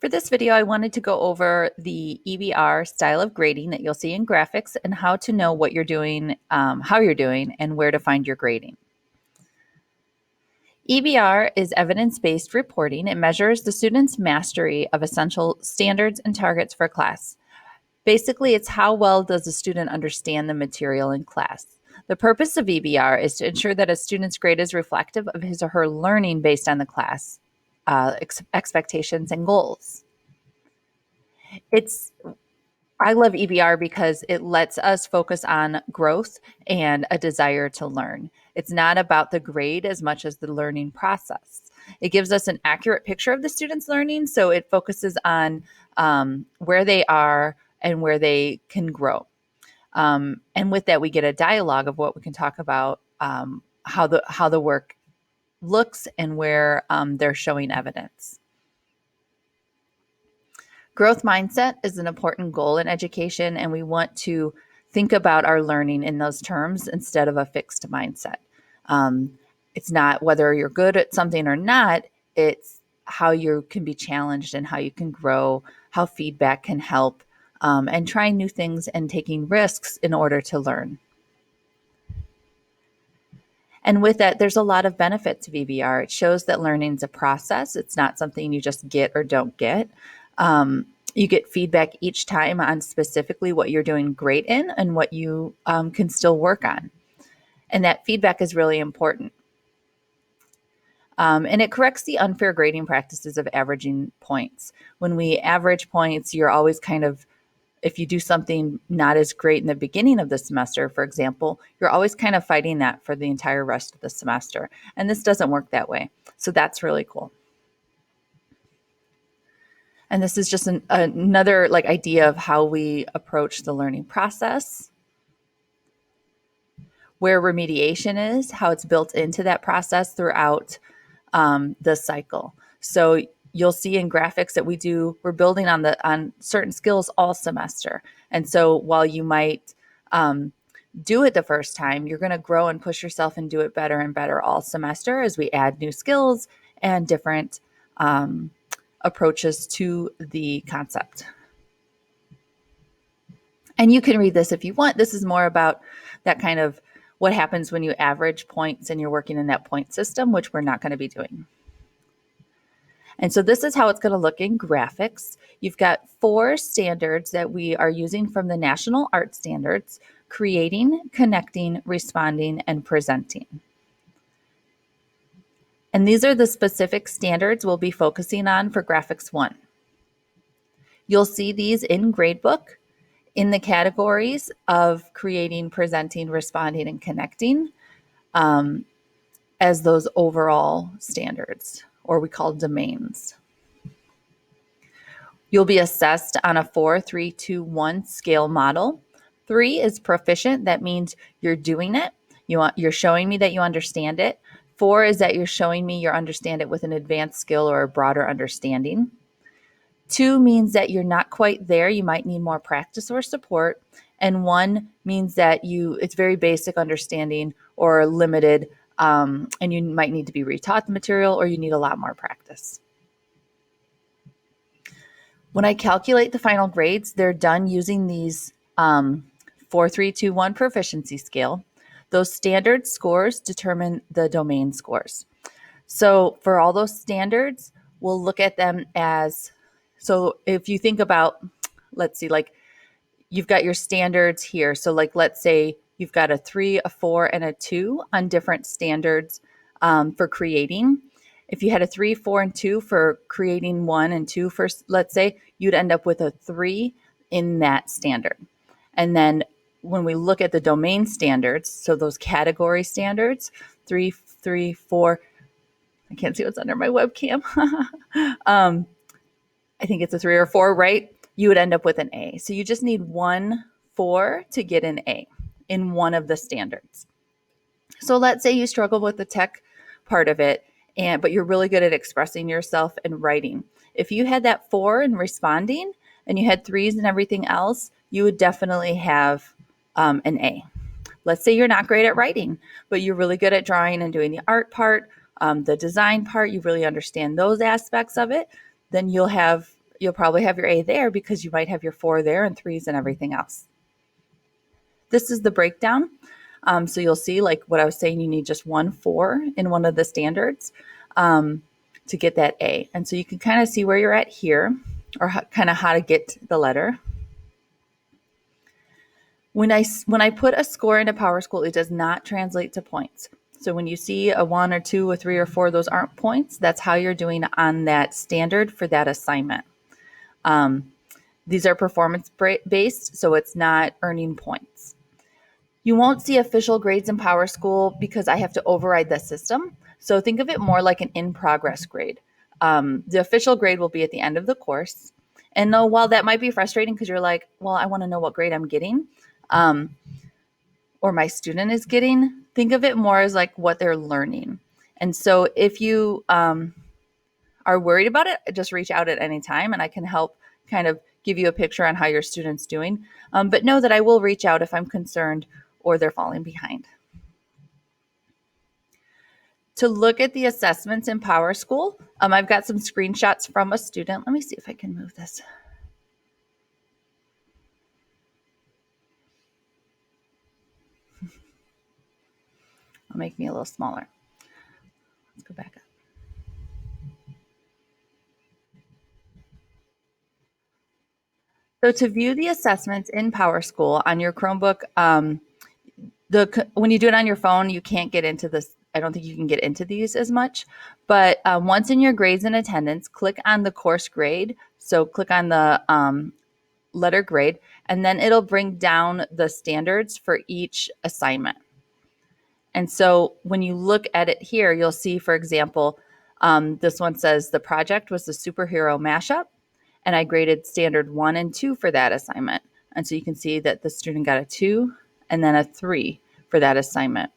For this video, I wanted to go over the EBR style of grading that you'll see in graphics and how to know what you're doing, how you're doing, and where to find your grading. EBR is evidence-based reporting. It measures the student's mastery of essential standards and targets for class. Basically, it's how well does a student understand the material in class. The purpose of EBR is to ensure that a student's grade is reflective of his or her learning based on the class expectations and goals. I love EBR because it lets us focus on growth and a desire to learn. It's not about the grade as much as the learning process. It gives us an accurate picture of the student's learning, so it focuses on where they are and where they can grow. And with that, we get a dialogue of what we can talk about, how the work looks and where they're showing evidence. Growth mindset is an important goal in education, and we want to think about our learning in those terms instead of a fixed mindset. It's not whether you're good at something or not, it's how you can be challenged and how you can grow, how feedback can help, and trying new things and taking risks in order to learn. And with that, there's a lot of benefits of EBR. It shows that learning is a process. It's not something you just get or don't get. You get feedback each time on specifically what you're doing great in and what you can still work on. And that feedback is really important. And it corrects the unfair grading practices of averaging points. When we average points, you're always kind of, if you do something not as great in the beginning of the semester, for example, you're always kind of fighting that for the entire rest of the semester. And this doesn't work that way. So that's really cool. And this is just another idea of how we approach the learning process, where remediation is, how it's built into that process throughout the cycle. So you'll see in graphics that we're building on certain skills all semester. And so while you might do it the first time, you're going to grow and push yourself and do it better and better all semester as we add new skills and different approaches to the concept. And you can read this if you want. This is more about that kind of what happens when you average points and you're working in that point system, which we're not going to be doing. And so this is how it's going to look in graphics. You've got 4 standards that we are using from the National Art Standards: creating, connecting, responding, and presenting. And these are the specific standards we'll be focusing on for Graphics 1. You'll see these in gradebook in the categories of creating, presenting, responding, and connecting as those overall standards, or we call domains. You'll be assessed on a 4, 3, 2, 1 scale model. 3 is proficient. That means you're doing it. You're showing me that you understand it. 4 is that you're showing me you understand it with an advanced skill or a broader understanding. 2 means that you're not quite there. You might need more practice or support. And 1 means that it's very basic understanding or limited, and you might need to be retaught the material, or you need a lot more practice. When I calculate the final grades, they're done using these 4, 3, 2, 1 proficiency scale. Those standard scores determine the domain scores. So for all those standards, we'll look at them as, so if you think about, let's see, you've got your standards here. So let's say you've got a 3, a 4, and a 2 on different standards for creating. If you had a 3, 4, and 2 for creating 1 and 2 for, let's say, you'd end up with a 3 in that standard. And then when we look at the domain standards, so those category standards, 3, 3, 4, I can't see what's under my webcam. I think it's a 3 or 4, right? You would end up with an A. So you just need 1, 4 to get an A in one of the standards. So let's say you struggle with the tech part of it, but you're really good at expressing yourself and writing. If you had that 4 in responding and you had 3s and everything else, you would definitely have an A. Let's say you're not great at writing, but you're really good at drawing and doing the art part, the design part, you really understand those aspects of it, then you'll have you'll probably have your A there because you might have your 4 there and 3s and everything else. This is the breakdown. So you'll see, like what I was saying, you need just 1 4 in one of the standards to get that A. And so you can kind of see where you're at here, or kind of how to get the letter. When I put a score into PowerSchool, it does not translate to points. So when you see a 1 or 2 or 3 or 4, those aren't points. That's how you're doing on that standard for that assignment. These are performance based, so it's not earning points. You won't see official grades in PowerSchool because I have to override the system. So think of it more like an in-progress grade. The official grade will be at the end of the course. And though, while that might be frustrating because you're like, well, I want to know what grade I'm getting, or my student is getting, think of it more as like what they're learning. And so if you are worried about it, just reach out at any time and I can help kind of give you a picture on how your student's doing. But know that I will reach out if I'm concerned or they're falling behind. To look at the assessments in PowerSchool, I've got some screenshots from a student. Let me see if I can move this. It'll make me a little smaller. Let's go back up. So to view the assessments in PowerSchool on your Chromebook, when you do it on your phone, you can't get into this. I don't think you can get into these as much. But once in your grades and attendance, click on the course grade. So click on the letter grade, and then it'll bring down the standards for each assignment. And so when you look at it here, you'll see, for example, this one says the project was the superhero mashup. And I graded standard 1 and 2 for that assignment. And so you can see that the student got a 2 and then a 3 for that assignment.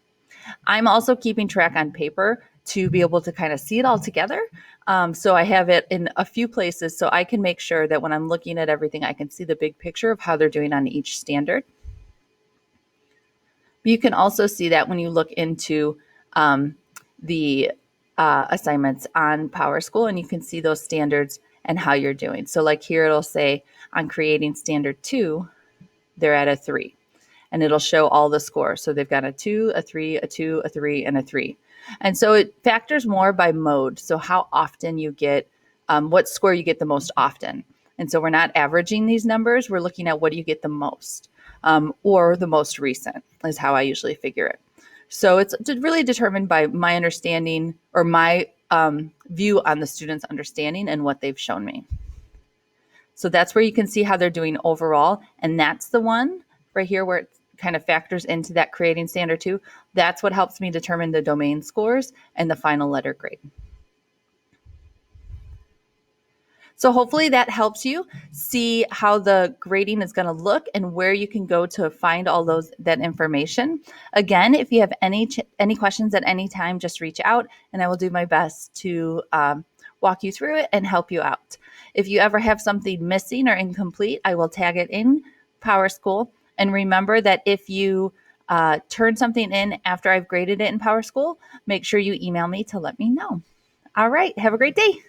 I'm also keeping track on paper to be able to kind of see it all together. So I have it in a few places so I can make sure that when I'm looking at everything, I can see the big picture of how they're doing on each standard. You can also see that when you look into the assignments on PowerSchool, and you can see those standards and how you're doing. So like here, it'll say on creating standard 2, they're at a 3. And it'll show all the scores. So they've got a 2, a 3, a 2, a 3, and a 3. And so it factors more by mode. So how often you get, what score you get the most often. And so we're not averaging these numbers. We're looking at what do you get the most, or the most recent is how I usually figure it. So it's really determined by my understanding or my view on the student's understanding and what they've shown me. So that's where you can see how they're doing overall. And that's the one right here where it kind of factors into that creating standard 2. That's what helps me determine the domain scores and the final letter grade. So hopefully that helps you see how the grading is going to look and where you can go to find all that information. Again, if you have any questions at any time, just reach out and I will do my best to walk you through it and help you out. If you ever have something missing or incomplete, I will tag it in PowerSchool. And remember that if you turn something in after I've graded it in PowerSchool, make sure you email me to let me know. All right, have a great day.